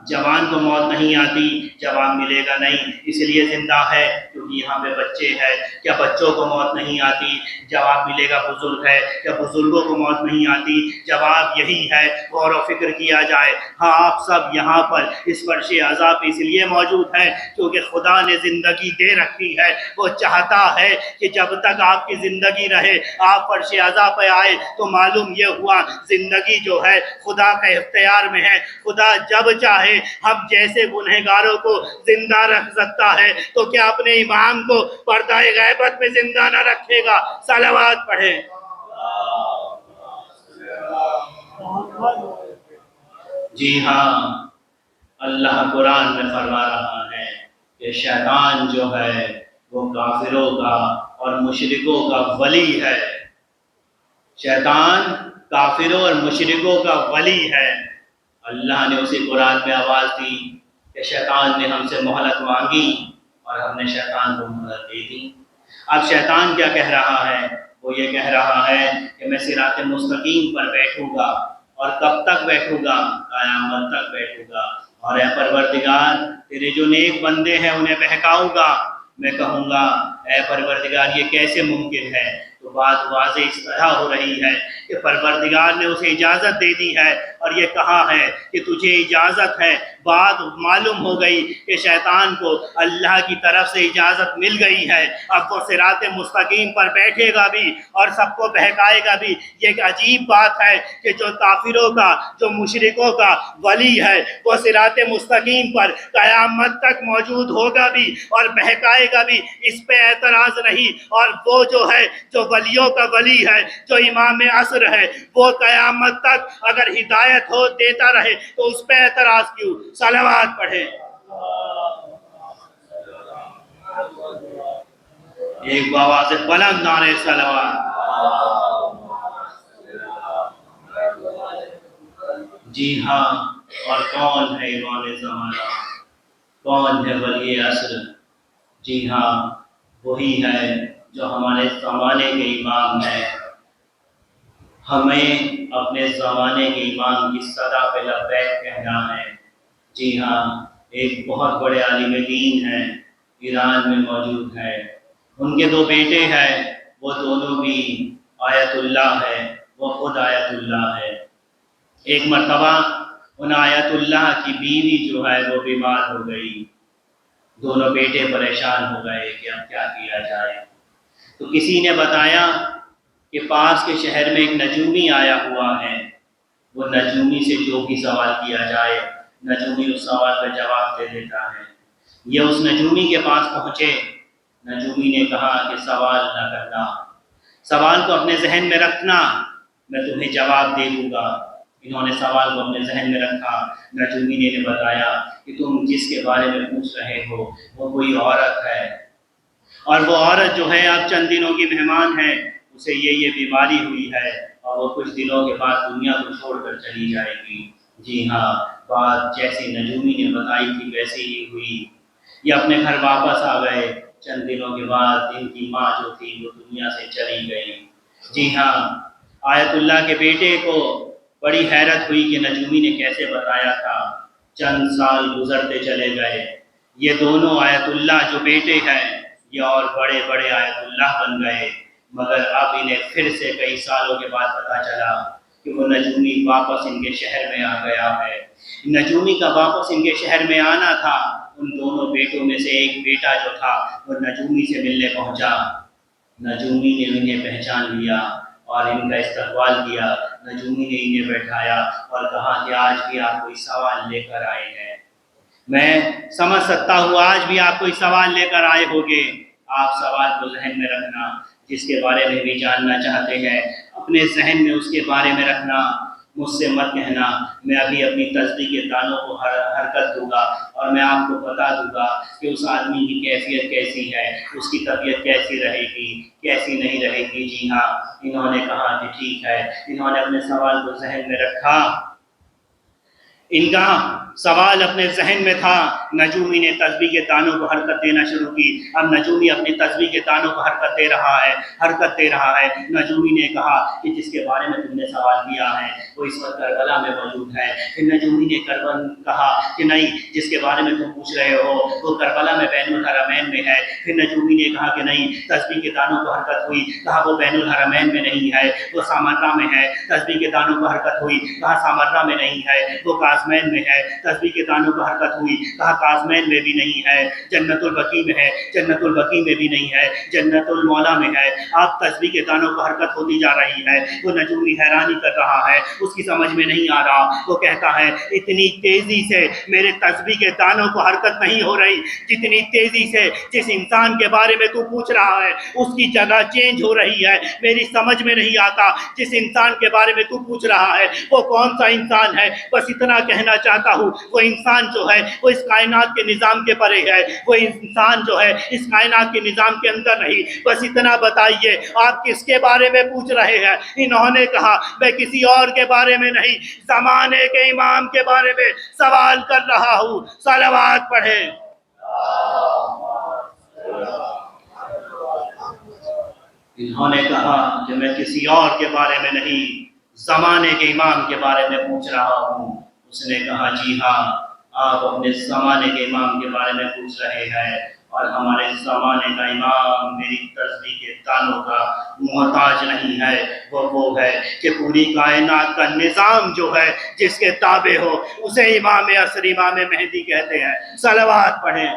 جوان کو موت نہیں آتی؟ جوان ملے گا نہیں، اس لیے زندہ ہے کیونکہ یہاں پہ بچے ہیں۔ کیا بچوں کو موت نہیں آتی؟ جواب ملے گا بزرگ ہے۔ کیا بزرگوں کو موت نہیں آتی؟ جواب یہی ہے، غور و فکر کیا جائے۔ ہاں، آپ سب یہاں پر اس فرش عذاب اس لیے موجود ہے کیونکہ خدا نے زندگی دے رکھی ہے۔ وہ چاہتا ہے کہ جب تک آپ کی زندگی رہے آپ فرش عذاب پہ آئے تو معلوم یہ ہوا زندگی جو ہے خدا کے اختیار میں ہے۔ خدا جب چاہے ہم جیسے گنہگاروں کو زندہ رکھ سکتا ہے تو کیا اپنے امام کو پردہ غیبت میں زندہ نہ رکھے گا؟ صلوات پڑھیں۔ جی ہاں، اللہ قرآن میں فرما رہا ہے کہ شیطان جو ہے وہ کافروں کا اور مشرکوں کا ولی ہے۔ شیطان کافروں اور مشرکوں کا ولی ہے۔ اللہ نے اسی قرآن میں آواز دی کہ شیطان نے ہم سے مہلت مانگی اور ہم نے شیطان کو مہلت دے دی۔ اب شیطان کیا کہہ رہا ہے؟ وہ یہ کہہ رہا ہے کہ میں صراط مستقیم پر بیٹھوں گا، اور کب تک بیٹھوں گا؟ قیامت تک بیٹھوں گا، اور اے پروردگار تیرے جو نیک بندے ہیں انہیں بہکاؤں گا۔ میں کہوں گا اے پروردگار یہ کیسے ممکن ہے؟ تو بات واضح اس طرح ہو رہی ہے کہ پروردگار نے اسے اجازت دے دی ہے اور یہ کہا ہے کہ تجھے اجازت ہے۔ بات معلوم ہو گئی کہ شیطان کو اللہ کی طرف سے اجازت مل گئی ہے، اب وہ صراط مستقیم پر بیٹھے گا بھی اور سب کو بہکائے گا بھی۔ یہ ایک عجیب بات ہے کہ جو کافروں کا جو مشرکوں کا ولی ہے وہ صراط مستقیم پر قیامت تک موجود ہوگا بھی اور بہکائے گا بھی، اس پہ اعتراض نہیں۔ اور وہ جو ہے جو ولیوں کا ولی ہے جو امام عصر ہے وہ قیامت تک اگر ہدایت ہو دیتا رہے تو اس پہ اعتراض کیوں؟ صلوات پڑھیں۔ ایک آواز بلند نعرہ صلوات. جی ہاں، اور کون ہے امام زمانہ، کون ہے ولی عصر؟ جی ہاں، وہی ہے جو ہمارے زمانے کے امام ہے. ہمیں اپنے زمانے کے امام کی صدا پہ لبیک کہنا ہے. جی ہاں، ایک بہت بڑے عالم دین ہیں، ایران میں موجود ہے. ان کے دو بیٹے ہیں، وہ دونوں بھی آیت اللہ ہے، وہ خود آیت اللہ ہے. ایک مرتبہ ان آیت اللہ کی بیوی جو ہے وہ بیمار ہو گئی. دونوں بیٹے پریشان ہو گئے کہ اب کیا کیا جائے. تو کسی نے بتایا کہ پاس کے شہر میں ایک نجومی آیا ہوا ہے، وہ نجومی سے جو بھی سوال کیا جائے نجومی اس سوال کا جواب دے دیتا ہے. یہ اس نجومی کے پاس پہنچے. نجومی نے کہا کہ سوال نہ کرنا، سوال کو اپنے ذہن میں رکھنا، میں تمہیں جواب دے دوں گا. انہوں نے سوال کو اپنے ذہن میں رکھا. نجومی نے بتایا کہ تم جس کے بارے میں پوچھ رہے ہو وہ کوئی عورت ہے، اور وہ عورت جو ہے اب چند دنوں کی مہمان ہے، اسے یہ بیماری ہوئی ہے اور وہ کچھ دنوں کے بعد دنیا کو چھوڑ کر چلی جائے گی. جی ہاں، بات جیسی نجومی نے بتائی تھی ویسے ہی ہوئی. یہ اپنے گھر واپس آ گئے. چند دنوں کے بعد ان کی ماں جو تھی وہ دنیا سے چلی گئی. جی ہاں، آیت اللہ کے بیٹے کو بڑی حیرت ہوئی کہ نجومی نے کیسے بتایا تھا. چند سال گزرتے چلے گئے. یہ دونوں آیت اللہ جو بیٹے ہیں یہ اور بڑے بڑے آیت اللہ بن گئے. مگر اب انہیں پھر سے کئی سالوں کے بعد پتہ چلا کہ وہ نجومی واپس ان کے شہر میں آ گیا ہے. نجومی کا واپس ان کے شہر میں آنا تھا. ان دونوں بیٹوں میں سے ایک بیٹا جو تھا وہ نجومی سے ملنے پہنچا. نجومی نے انہیں پہچان لیا اور ان کا استقبال کیا. نجومی نے انہیں بیٹھایا اور کہا کہ آج بھی آپ کوئی سوال لے کر آئے ہیں. میں سمجھ سکتا ہوں آج بھی آپ کوئی سوال لے کر آئے ہوگے. آپ سوال کو ذہن میں رکھنا، جس کے بارے میں بھی جاننا چاہتے ہیں اپنے ذہن میں اس کے بارے میں رکھنا. مجھ سے مت کہنا، میں ابھی اپنی تصدیق کے دانوں کو حرکت دوں گا اور میں آپ کو بتا دوں گا کہ اس آدمی کی کیفیت کیسی ہے، اس کی طبیعت کیسی رہے گی، کیسی نہیں رہے گی. جی ہاں، انہوں نے کہا کہ ٹھیک ہے. انہوں نے اپنے سوال کو ذہن میں رکھا. ان کا سوال اپنے ذہن میں تھا. نجومی نے تسبیح کے دانوں کو حرکت دینا شروع کی. اب نجومی اپنی تسبیح کے دانوں کو حرکت دے رہا ہے. نجومی نے کہا کہ جس کے بارے میں تم نے سوال کیا ہے وہ اس وقت کربلا میں موجود ہے. پھر نجومی نے کہا کہ نہیں، جس کے بارے میں تم پوچھ رہے ہو وہ کربلا میں بین الحرمین میں ہے. پھر نجومی نے کہا کہ نہیں، تسبیح کے دانوں کو حرکت ہوئی. کہا وہ بین الحرمین میں نہیں ہے، وہ سامرہ میں ہے. تسبیح کے دانوں کو حرکت ہوئی. کہا سامرہ میں نہیں ہے، وہ کاظمین میں ہے. تسبیح کے دانوں کو حرکت ہوئی. کہا کاظمین میں بھی نہیں ہے، جنت البقیع میں ہے. جنت البقیع میں بھی نہیں ہے، جنت المولا میں ہے. آپ تسبیح کے دانوں کو حرکت ہوتی جا رہی ہے. وہ نجومی حیرانی کر رہا ہے، اس کی سمجھ میں نہیں آ رہا. وہ کہتا ہے اتنی تیزی سے میرے تسبیح کے دانوں کو حرکت نہیں ہو رہی جتنی تیزی سے جس انسان کے بارے میں تو پوچھ رہا ہے اس کی جگہ چینج ہو رہی ہے. میری سمجھ میں نہیں آتا جس انسان کے بارے میں تو پوچھ رہا ہے وہ کون سا انسان ہے. بس اتنا کہنا چاہتا ہوں، وہ انسان جو ہے وہ اس کائنات کے نظام کے پرے ہے. وہ انسان جو ہے اس کائنات کے نظام کے اندر نہیں. بس اتنا بتائیے آپ کس کے بارے میں پوچھ رہے ہیں. انہوں نے کہا میں کسی اور کے بارے میں نہیں، زمانے کے امام کے بارے میں سوال کر رہا ہوں. صلوات پڑھیں. انہوں نے کہا کہ میں کسی اور کے بارے میں نہیں، زمانے کے امام کے بارے میں پوچھ رہا ہوں. اس نے کہا جی ہاں، آپ اپنے زمانے کے امام کے بارے میں پوچھ رہے ہیں، اور ہمارے زمانے کا امام میری تسبیح کے دانوں کا محتاج نہیں ہے. وہ ہے کہ پوری کائنات کا نظام جو ہے جس کے تابع ہو اسے امام عصر، امام مہدی کہتے ہیں. صلوات پڑھیں.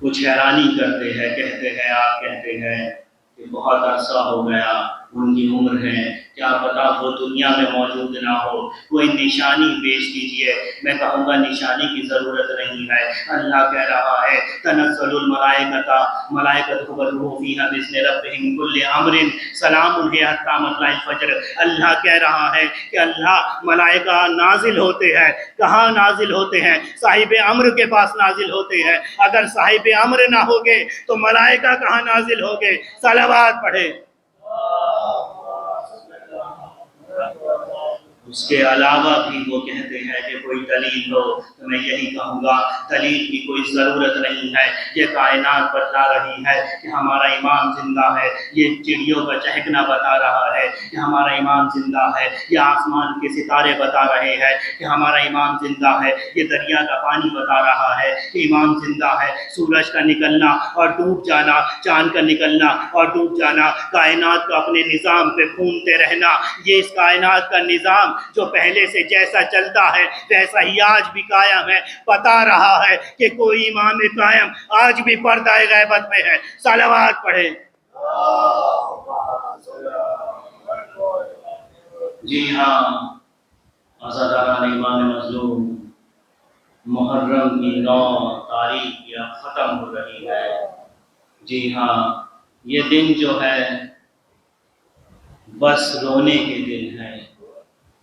کچھ حیرانی کرتے ہیں، کہتے ہیں آپ کہتے ہیں کہ بہت عرصہ ہو گیا ان کی عمر ہے، کیا پتا وہ دنیا میں موجود نہ ہو، کوئی نشانی پیش کیجیے۔ میں کہوں گا نشانی کی ضرورت نہیں ہے۔ اللہ کہہ رہا ہے تنزل الملائکۃ، ملائکۃ والروح فیہا بإذن ربہم من کل امر سلام ہی حتی مطلع الفجر۔ اللہ کہہ رہا ہے کہ اللہ ملائکہ نازل ہوتے ہیں، کہاں نازل ہوتے ہیں؟ صاحب امر کے پاس نازل ہوتے ہیں۔ اگر صاحب امر نہ ہوگے تو ملائکہ کہاں نازل ہوگے؟ صلوات پڑھے۔ اس کے علاوہ بھی وہ کہتے ہیں کہ کوئی دلیل ہو، تو میں یہی کہوں گا دلیل کی کوئی ضرورت نہیں ہے۔ یہ کائنات بتلا رہی ہے کہ ہمارا امام زندہ ہے، یہ چڑیوں کا چہکنا بتا رہا ہے کہ ہمارا امام زندہ ہے، یہ آسمان کے ستارے بتا رہے ہیں کہ ہمارا امام زندہ ہے، یہ دریا کا پانی بتا رہا ہے کہ امام زندہ ہے، سورج کا نکلنا اور ڈوب جانا، چاند کا نکلنا اور ڈوب جانا، کائنات کو اپنے نظام پہ گھومتے رہنا، یہ اس کائنات کا نظام جو پہلے سے جیسا چلتا ہے ویسا ہی آج بھی قائم ہے، بتا رہا ہے کہ کوئی امام قائم آج بھی پردہ غیبت میں ہے۔ صلوات پڑھے۔ جی ہاں، عزاداران امام مظلوم، محرم کی 9 تاریخ یہ ختم ہو رہی ہے۔ جی ہاں، یہ دن جو ہے بس رونے کے دن ہے۔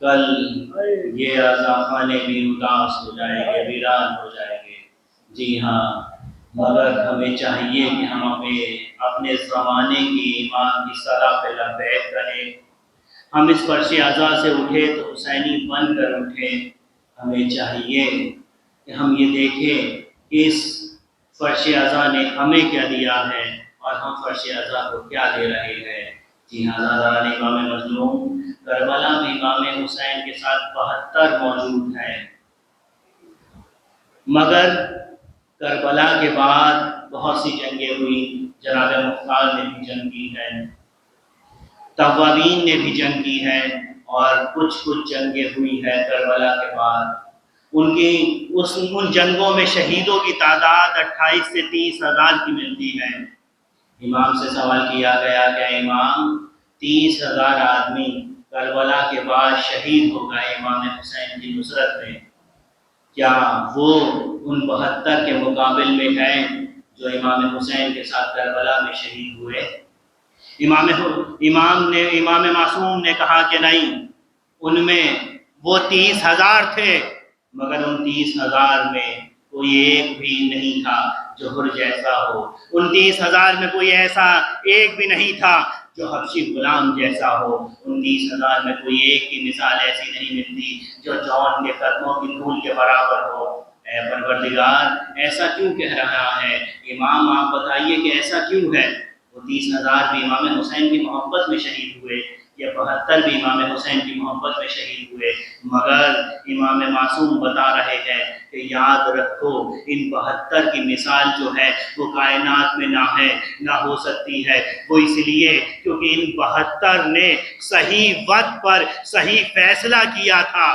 کل یہ رضا خانے بھی اداس ہو جائیں گے، ویران ہو جائیں گے۔ جی ہاں، مگر ہمیں چاہیے کہ ہم اپنے زمانے کی امام کی صدا پہ لبیک کریں۔ ہم اس فرش عزا سے اٹھے تو حسینی بن کر اٹھے۔ ہمیں چاہیے کہ ہم یہ دیکھیں کہ اس فرش عزا نے ہمیں کیا دیا ہے اور ہم فرش عزا کو کیا دے رہے ہیں۔ جی ہاں، عزاداران امام مظلوم، کربلا میں امام حسین کے ساتھ 72 موجود ہیں، مگر کربلا کے بعد بہت سی جنگیں ہوئی۔ جناب مختار نے بھی جنگ کی ہے، توابین نے بھی جنگ کی ہے، اور کچھ جنگیں ہوئی ہے کربلا کے بعد۔ ان جنگوں میں شہیدوں کی تعداد 28 سے 30 ہزار کی ملتی ہے۔ امام سے سوال کیا گیا کہ امام 30,000 آدمی کربلا کے بعد شہید ہو گئے امام حسین کی نصرت میں، کیا وہ ان 72 کے مقابل میں ہیں جو امام حسین کے ساتھ کربلا میں شہید ہوئے؟ امام معصوم نے کہا کہ نہیں، ان میں وہ 30,000 تھے، مگر ان 30,000 میں کوئی ایک بھی نہیں تھا جو حر جیسا ہو۔ ان 30,000 میں کوئی ایسا ایک بھی نہیں تھا جو حبشی غلام جیسا ہو۔ ان 30,000 میں کوئی ایک کی مثال ایسی نہیں ملتی جو جون کے قدموں کی دھول کے برابر ہو۔ اے پروردگار، ایسا کیوں کہہ رہا ہے؟ امام آپ بتائیے کہ ایسا کیوں ہے؟ وہ 30,000 بھی امام حسین کی محبت میں شہید ہوئے، یا 72 بھی امام حسین کی محبت میں شہید ہوئے، مگر امام معصوم بتا رہے ہیں کہ یاد رکھو ان 72 کی مثال جو ہے وہ کائنات میں نہ ہے، نہ ہو سکتی ہے۔ وہ اس لیے کیونکہ ان 72 نے صحیح وقت پر صحیح فیصلہ کیا تھا۔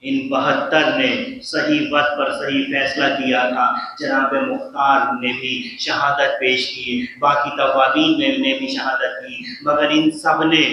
ان 72 نے صحیح وقت پر صحیح فیصلہ کیا تھا۔ جناب مختار نے بھی شہادت پیش کی، باقی توابین نے بھی شہادت کی، مگر ان سب نے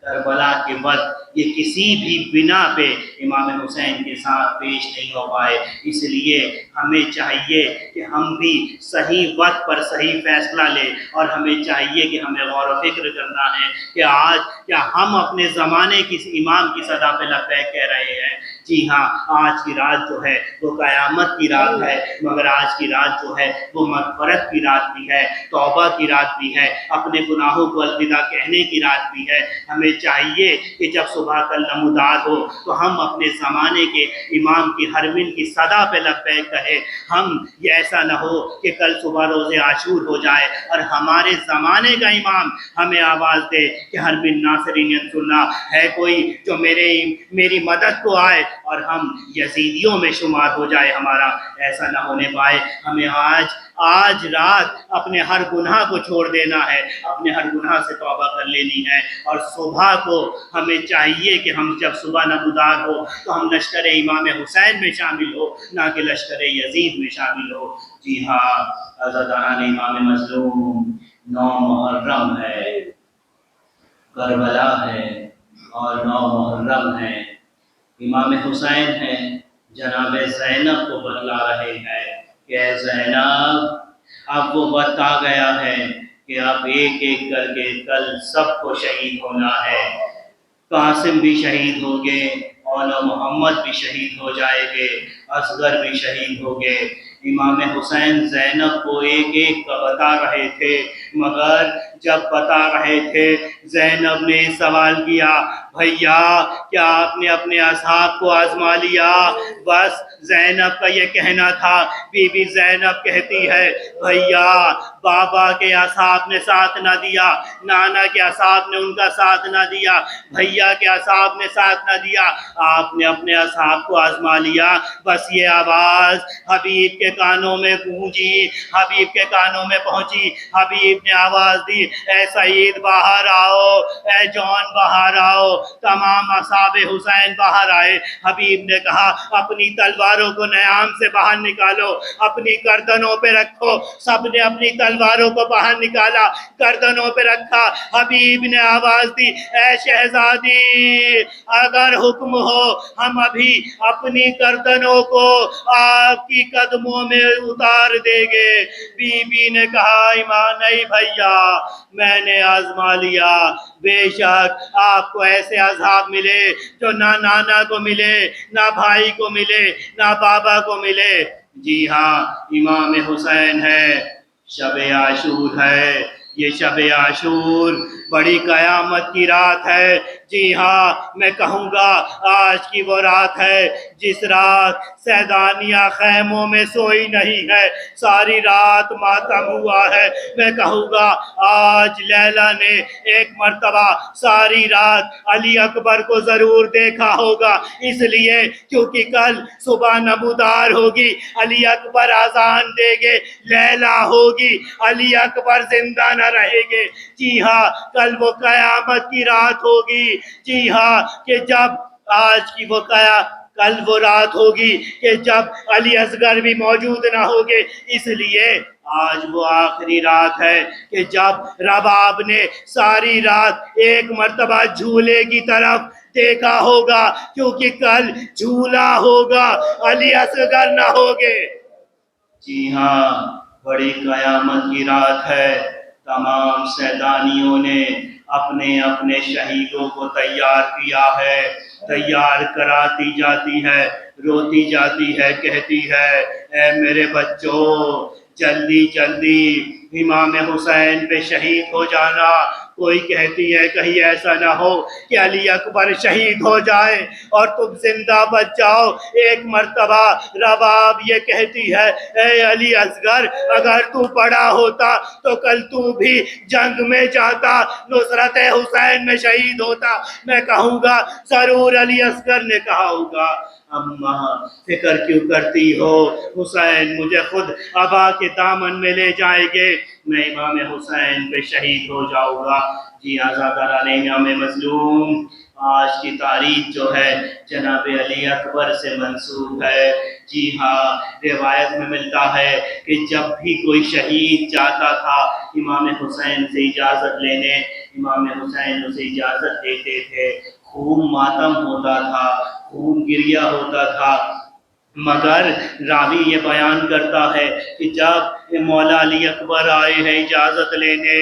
کربلا کے وقت یہ کسی بھی بنا پہ امام حسین کے ساتھ پیش نہیں ہو پائے۔ اس لیے ہمیں چاہیے کہ ہم بھی صحیح وقت پر صحیح فیصلہ لیں، اور ہمیں چاہیے کہ ہمیں غور و فکر کرنا ہے کہ آج کیا ہم اپنے زمانے کی امام کی صدا پہ لبیک کہہ رہے ہیں؟ جی ہاں، آج کی رات جو ہے وہ قیامت کی رات ہے، مگر آج کی رات جو ہے وہ مغفرت کی رات بھی ہے، توبہ کی رات بھی ہے، اپنے گناہوں کو الوداع کہنے کی رات بھی ہے۔ ہمیں چاہیے کہ جب صبح کا نمودار ہو تو ہم اپنے زمانے کے امام کی حرمین کی صدا پہ لبیک کہے۔ ہم یہ ایسا نہ ہو کہ کل صبح روز عاشور ہو جائے اور ہمارے زمانے کا امام ہمیں آواز دے کہ حرمین ناصرین ینصرنا، ہے کوئی جو میری مدد کو آئے، اور ہم یزیدیوں میں شمار ہو جائے۔ ہمارا ایسا نہ ہونے پائے۔ ہمیں آج رات اپنے ہر گناہ کو چھوڑ دینا ہے، اپنے ہر گناہ سے توبہ کر لینی ہے، اور صبح کو ہمیں چاہیے کہ ہم جب صبح نمودار ہو تو ہم لشکر امام حسین میں شامل ہو، نہ کہ لشکر یزید میں شامل ہو۔ جی ہاں، عزاداران امام مظلوم، 9 محرم ہے، کربلا ہے اور 9 محرم ہے۔ امام حسین ہیں، جناب زینب کو بتلا رہے ہیں کہ اے زینب، اب وہ وقت آ گیا ہے کہ اب ایک ایک کر کے کل سب کو شہید ہونا ہے۔ قاسم بھی شہید ہو گئے، مولا محمد بھی شہید ہو جائے گے، اصغر بھی شہید ہو گئے۔ امام حسین زینب کو ایک ایک کا بتا رہے تھے، مگر جب بتا رہے تھے زینب نے سوال کیا، بھیا کیا آپ نے اپنے اصحاب کو آزما لیا؟ بس زینب کا یہ کہنا تھا۔ بی بی زینب کہتی ہے، بھیا بابا کے اصحاب نے ساتھ نہ دیا، نانا کے اصحاب نے ان کا ساتھ نہ دیا، بھیا کے اصحاب نے ساتھ نہ دیا، آپ نے اپنے اصحاب کو آزما لیا۔ بس یہ آواز حبیب کے کانوں میں گونجی، حبیب کے کانوں میں پہنچی۔ حبیب نے آواز دی، اے سعید باہر آؤ، اے جون باہر آؤ۔ تمام اصحاب حسین باہر آئے۔ حبیب نے کہا، اپنی تلواروں کو نیام سے باہر نکالو، اپنی گردنوں پہ رکھو۔ سب نے اپنی تلواروں کو باہر نکالا، گردنوں پہ رکھا۔ حبیب نے آواز دی، اے شہزادی اگر حکم ہو ہم ابھی اپنی گردنوں کو آپ کی قدموں میں اتار دیں گے۔ بی بی نے کہا، ایمان نہیں بھیا، میں نے آزما لیا۔ بے شک آپ کو ایسے عذاب ملے جو نہ نانا کو ملے، نہ بھائی کو ملے، نہ بابا کو ملے۔ جی ہاں، امام حسین ہے، شب عاشور ہے۔ یہ شب عاشور بڑی قیامت کی رات ہے۔ جی ہاں، میں کہوں گا آج کی وہ رات ہے جس رات سیدانیہ خیموں میں سوئی نہیں ہے، ساری رات ماتم ہوا ہے۔ میں کہوں گا آج لیلا نے ایک مرتبہ ساری رات علی اکبر کو ضرور دیکھا ہوگا، اس لیے کیونکہ کل صبح نمودار ہوگی، علی اکبر اذان دے گے، لیلا ہوگی، علی اکبر زندہ نہ رہے گے۔ جی ہاں، کل وہ قیامت کی رات ہوگی۔ جی ہاں، کہ جب آج کی وہ کل وہ رات ہوگی کہ جب علی اصغر بھی موجود نہ ہوگے، اس لیے آج وہ آخری رات ہے کہ جب رباب نے ساری رات ایک مرتبہ جھولے کی طرف دیکھا ہوگا، کیونکہ کل جھولا ہوگا، علی اصغر نہ ہوگے۔ جی ہاں، بڑی قیامت کی رات ہے۔ تمام سیدانیوں نے اپنے اپنے شہیدوں کو تیار کیا ہے، تیار کراتی جاتی ہے، روتی جاتی ہے، کہتی ہے، اے میرے بچوں جلدی جلدی امام حسین پہ شہید ہو جانا۔ کوئی کہتی ہے کہیں ایسا نہ ہو کہ علی اکبر شہید ہو جائے اور تم زندہ بچ جاؤ۔ ایک مرتبہ رباب یہ کہتی ہے، اے علی اصغر اگر تو پڑا ہوتا تو کل تو بھی جنگ میں جاتا، نصرت حسین میں شہید ہوتا۔ میں کہوں گا ضرور علی اصغر نے کہا ہوگا، اماں فکر کیوں کرتی ہو، حسین مجھے خود ابا کے دامن میں لے جائیں گے، میں امام حسین پہ شہید ہو جاؤں گا۔ جی آزاداران امام مظلوم، آج کی تاریخ جو ہے جناب علی اکبر سے منسوب ہے۔ جی ہاں، روایت میں ملتا ہے کہ جب بھی کوئی شہید جاتا تھا امام حسین سے اجازت لینے، امام حسین اسے اجازت دیتے تھے، خوب ماتم ہوتا تھا، خون گریہ ہوتا تھا، مگر راوی یہ بیان کرتا ہے کہ جب مولا علی اکبر آئے ہیں اجازت لینے،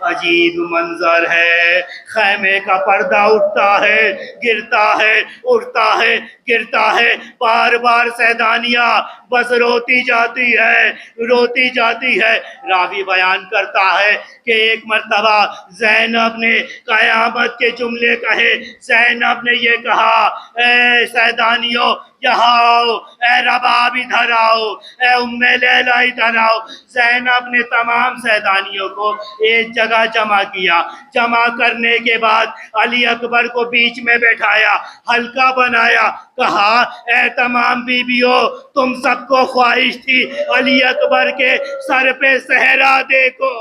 عجیب منظر ہے، خیمے کا پردہ اٹھتا ہے، گرتا ہے، اٹھتا ہے، گرتا ہے، بار بار سیدانیہ بس روتی جاتی ہے، روتی جاتی ہے۔ راوی بیان کرتا ہے کہ ایک مرتبہ زینب نے قیامت کے جملے کہے، زینب نے یہ کہا، اے سیدانیوں یہاں آؤ، اے رباب ادھر آؤ، اے ام لیلا ادھر آؤ۔ زینب نے تمام سیدانیوں کو ایک جگہ جمع کیا، جمع کرنے کے بعد علی اکبر کو بیچ میں بیٹھایا، حلقہ بنایا، کہا، اے تمام بیویوں تم سب کو خواہش تھی علی اکبر کے سر پہ صحرا دیکھو،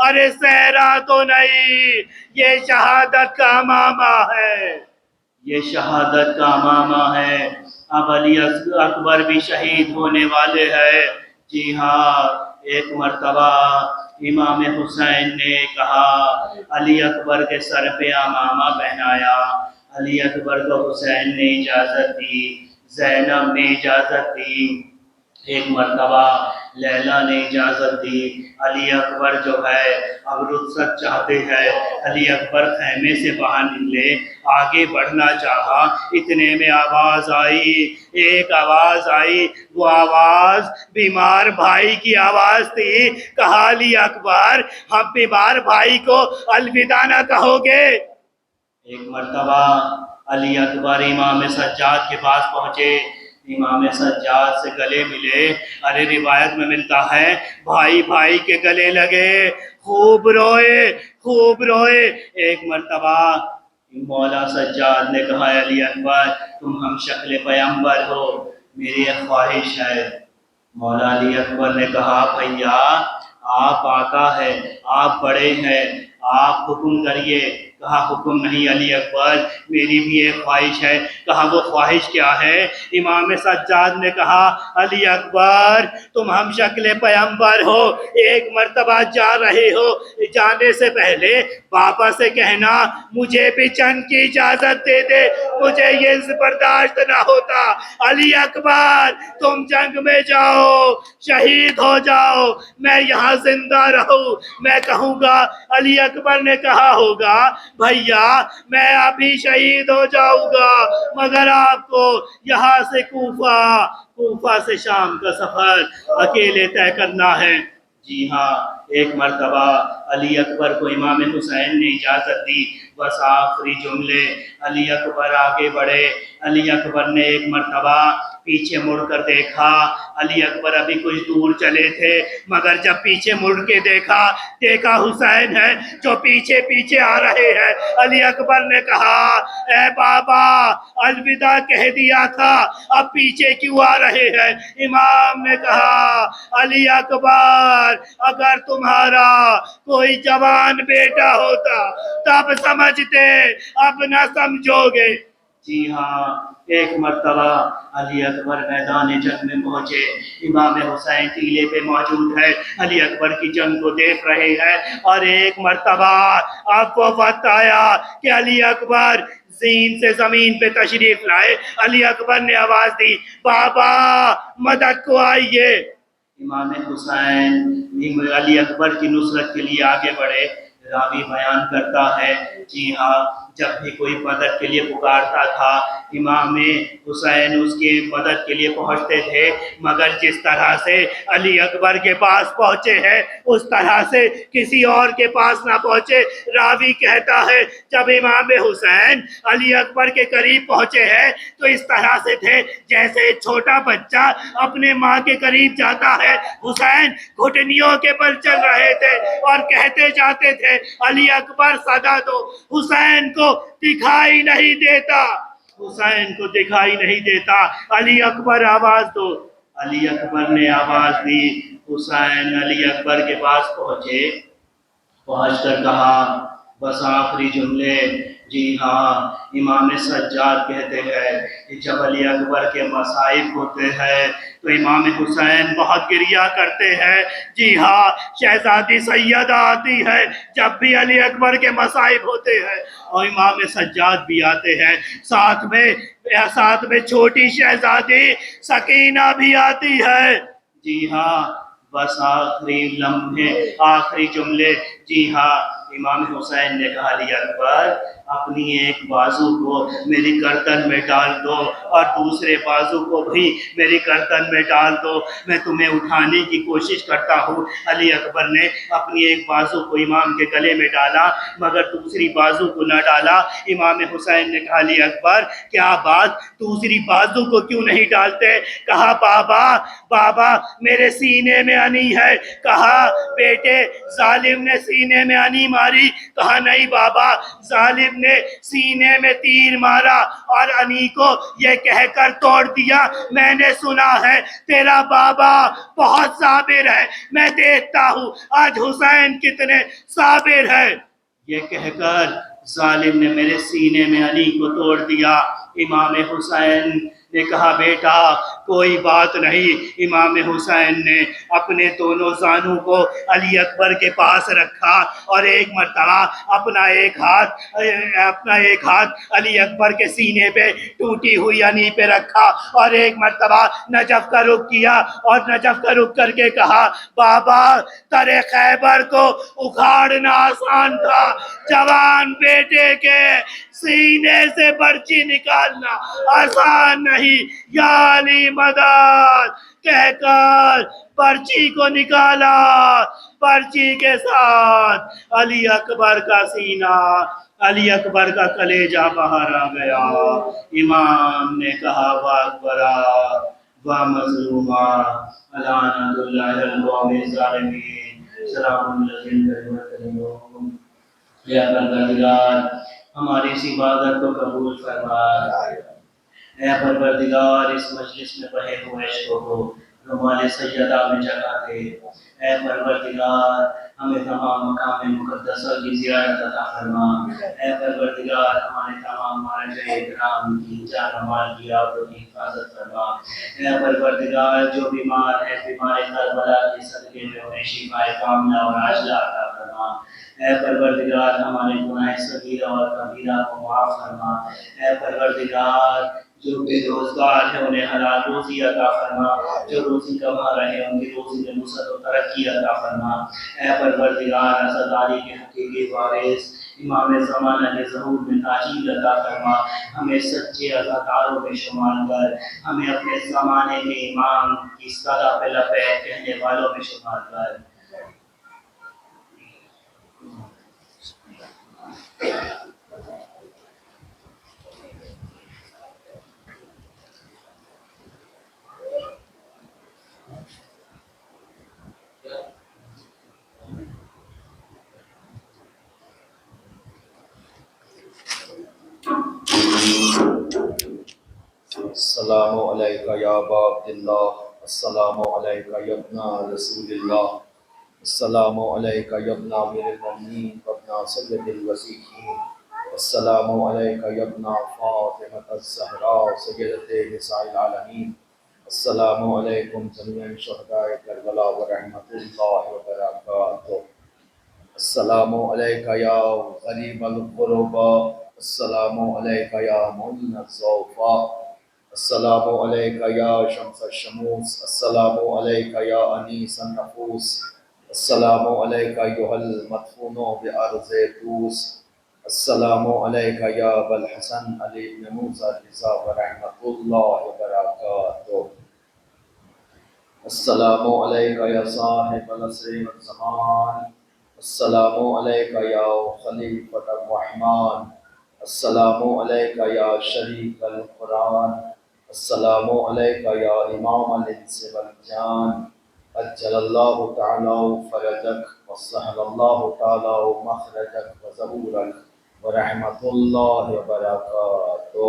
ارے صحرا تو نہیں، یہ شہادت کا امامہ ہے، یہ شہادت کا امامہ ہے۔ اب علی اکبر بھی شہید ہونے والے ہیں۔ جی ہاں، ایک مرتبہ امام حسین نے کہا علی اکبر کے سر پہ امامہ پہنایا، علی اکبر کو حسین نے اجازت دی، زینب نے اجازت دی، ایک مرتبہ لیلا نے اجازت دی۔ علی اکبر جو ہے اب رخصت چاہتے ہیں، علی اکبر خیمے سے باہر نکلے، آگے بڑھنا چاہا، اتنے میں آواز آئی، ایک آواز آئی، وہ آواز بیمار بھائی کی آواز تھی۔ کہا علی اکبر ہم بیمار بھائی کو الوداع نہ کہو گے؟ ایک مرتبہ علی اکبر امام سجاد کے پاس پہنچے، امام سجاد سے گلے ملے، ارے روایت میں ملتا ہے بھائی بھائی کے گلے لگے، خوب روئے خوب روئے۔ ایک مرتبہ مولا سجاد نے کہا علی اکبر تم ہم شکل پیغمبر ہو، میری ایک خواہش ہے۔ مولا علی اکبر نے کہا بھیا آپ آقا ہے، آپ بڑے ہیں، آپ حکم کریے۔ کہا حکم نہیں علی اکبر، میری بھی ایک خواہش ہے۔ کہا وہ خواہش کیا ہے؟ امام سجاد نے کہا علی اکبر تم ہم شکل پیغمبر ہو، ایک مرتبہ جا رہے ہو، جانے سے پہلے بابا سے کہنا مجھے بھی چند کی اجازت دے دے، مجھے یہ برداشت نہ ہوتا۔ علی اکبر تم جنگ میں جاؤ، شہید ہو جاؤ، میں یہاں زندہ رہوں۔ میں کہوں گا علی اکبر نے کہا ہوگا بھیا میں ابھی شہید ہو جاؤں گا، مگر آپ کو یہاں سے کوفہ سے شام کا سفر اکیلے طے کرنا ہے۔ جی ہاں، ایک مرتبہ علی اکبر کو امام حسین نے اجازت دی، بس آخری جملے، علی اکبر آگے بڑھے۔ علی اکبر نے ایک مرتبہ پیچھے مڑ کر دیکھا، علی اکبر ابھی کچھ دور چلے تھے، مگر جب پیچھے مڑ کے دیکھا حسین ہے جو پیچھے پیچھے آ رہے ہیں۔ علی اکبر نے کہا اے بابا الوداع کہہ دیا تھا، اب پیچھے کیوں آ رہے ہیں؟ امام نے کہا علی اکبر اگر تمہارا کوئی جوان بیٹا ہوتا تب سمجھتے، اب نہ سمجھو گے۔ جی ہاں، ایک مرتبہ علی اکبر میدان جنگ میں پہنچے، امام حسین ٹیلے پہ موجود ہے، علی اکبر کی جنگ کو دیکھ رہے ہیں، اور ایک مرتبہ اب وہ وقت آیا کہ علی اکبر زین سے زمین پہ تشریف لائے۔ علی اکبر نے آواز دی بابا مدد کو آئیے۔ امام حسین علی اکبر کی نصرت کے لیے آگے بڑھے۔ راوی بیان کرتا ہے جی ہاں جب بھی کوئی مدد کے لیے پکارتا تھا امام حسین اس کی مدد کے لیے پہنچتے تھے، مگر جس طرح سے علی اکبر کے پاس پہنچے ہیں اس طرح سے کسی اور کے پاس نہ پہنچے۔ راوی کہتا ہے جب امام حسین علی اکبر کے قریب پہنچے ہیں تو اس طرح سے تھے جیسے ایک چھوٹا بچہ اپنے ماں کے قریب جاتا ہے۔ حسین گھٹنیوں کے بل چل رہے تھے اور کہتے جاتے تھے علی اکبر صدا دو، حسین کو دکھائی نہیں دیتا، حسین کو دکھائی نہیں دیتا، علی اکبر آواز دو۔ علی اکبر نے آواز دی، حسین علی اکبر کے پاس پہنچے، پہنچ کر کہا بس آخری جملے۔ جی ہاں، امام سجاد کہتے ہیں کہ جب علی اکبر کے مصائب ہوتے ہیں تو امام حسین بہت گریہ کرتے ہیں۔ جی ہاں، شہزادی سیدہ آتی ہے جب بھی علی اکبر کے مصائب ہوتے ہیں، اور امام سجاد بھی آتے ہیں، ساتھ میں چھوٹی شہزادی سکینہ بھی آتی ہے۔ جی ہاں، بس آخری لمحے، آخری جملے۔ جی ہاں، امام حسین نے کہا علی اکبر اپنی ایک بازو کو میری گردن میں ڈال دو اور دوسرے بازو کو بھی میری گردن میں ڈال دو، میں تمہیں اٹھانے کی کوشش کرتا ہوں۔ علی اکبر نے اپنی ایک بازو کو امام کے گلے میں ڈالا مگر دوسری بازو کو نہ ڈالا۔ امام حسین نے کہا علی اکبر کیا بات، دوسری بازو کو کیوں نہیں ڈالتے؟ کہا بابا میرے سینے میں انی ہے۔ کہا بیٹے ظالم نے سینے میں انی ماری؟ کہا نہیں بابا، ظالم نے سینے میں تیر مارا اور انی کو یہ کہہ کر توڑ دیا میں نے سنا ہے تیرا بابا بہت صابر ہے، میں دیکھتا ہوں آج حسین کتنے صابر ہے۔ یہ کہہ کر ظالم نے میرے سینے میں علی کو توڑ دیا۔ امام حسین نے کہا بیٹا کوئی بات نہیں۔ امام حسین نے اپنے دونوں زانوں کو علی اکبر کے پاس رکھا اور ایک مرتبہ اپنا ایک ہاتھ علی اکبر کے سینے پہ ٹوٹی ہوئی انی پہ رکھا اور ایک مرتبہ نجف کا رخ کیا اور نجف کا رخ کر کے کہا بابا ترے خیبر کو اکھاڑنا آسان تھا، جوان بیٹے کے سینے سے برچی نکالنا آسان نہیں، یا علی مدد کہہ کر پرچی کو نکالا۔ پرچی کے ساتھ علی اکبر کا سینہ، علی اکبر کا کلیجہ باہر آ گیا۔ امام نے کہا واکبرا و مظلوما لعنت اللہ علی القوم الظالمین سلام علیکم۔ یا پروردگار ہماری اس عبادت کو قبول فرما۔ اے پروردگار اس مجلس میں بہے ہوئے عشق کو رومال سیدہ میں جگہ دے۔ اے پروردگار ہمیں تمام مقام مقدسہ کی زیارت عطا فرما۔ اے پروردگار ہمارے تمام مارجع اکرام کی جان و مال کی آبرو کی حفاظت فرما۔ اے پروردگار جو بیمار ہے بیمار کربلا کے صدقے میں انہیں شفا کاملہ اور عاجلہ عطا فرما۔ اے پروردگار ہمارے گناہ صغیرہ اور کبیرہ کو معاف فرما۔ اے پروردگار جو بے روزگار ہے انہیں حلال روزی عطا فرما، جو روزی کما رہے ہیں ان کی روزی میں وسعت و ترقی عطا فرما۔ اے پروردگار عزاداری کے حقیقی وارث امام زمانہ کے ظہور میں تاجیل عطا فرما، ہمیں سچے عزاداروں میں شمار کر، ہمیں اپنے زمانے کے امام کی صدا پہ لبیک کہنے والوں میں شمار کر۔ السلام علیکہ یا ابا عبداللہ، السلام علیکہ یا ابن رسول اللہ، السلام علیکہ یا ابن امیر المؤمنین و ابن سید الوصیین، السلام علیکہ یا ابن فاطمہ الزہراء سیدۃ نساء العالمین، السلام علیکم جمیع شہداء کربلا و رحمۃ اللہ وبرکاتہ۔ السلام علیکہ یا غریب الغرباء، السلام علیکہ یا معین الضعفاء، السلام علیکہ یا شمس الشموس، السلام علیکہ یا انیس النفوس، السلام علیکہ ایھا المدفون بارض طوس، السلام علیکہ یا ابا الحسن علی بن موسیٰ الرضا ورحمۃ اللہ وبرکاتہ۔ السلام علیکہ یا صاحب العصر والزمان، السلام علیکہ یا خلیفۃ الرحمن، السلام علیکہ یا شریک القرآن، السلام علیکہ یا امام الانس والجان، عجل اللہ تعالی فرجک وسہل اللہ تعالی مخرجک وظہورک ورحمۃ اللہ وبرکاتہ۔